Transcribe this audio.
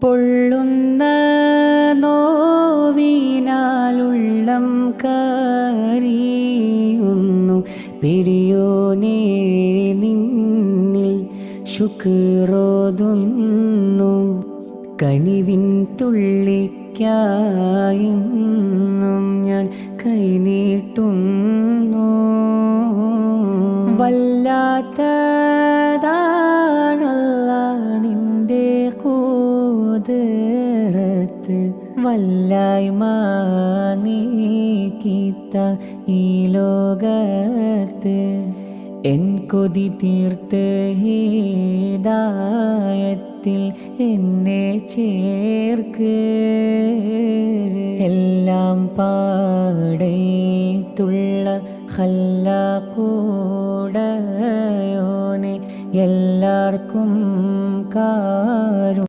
പൊള്ളുന്ന നോവിനാലുള്ളം കരയുന്നു പെരിയോനേ, നിന്നിൽ ശുക്രോതുന്നു. കനിവിൻ തുള്ളിക്കായെന്നും ഞാൻ കൈനീട്ടുന്നു. വല്ലാത്തതാണല്ലാഹ് നിന്റെ ഖുദ്റത്ത്, വല്ലായ്മ നീക്കിത്ത ഈ ലോകത്ത്. എൻ കൊതി തീർത്ത് ഹിദായത്തിൽ എന്നെ ചേർക്ക്. എല്ലാം പാടേത്തുള്ള ഖല്ലാഖുടയോനെ, എല്ലാവർക്കും കാരു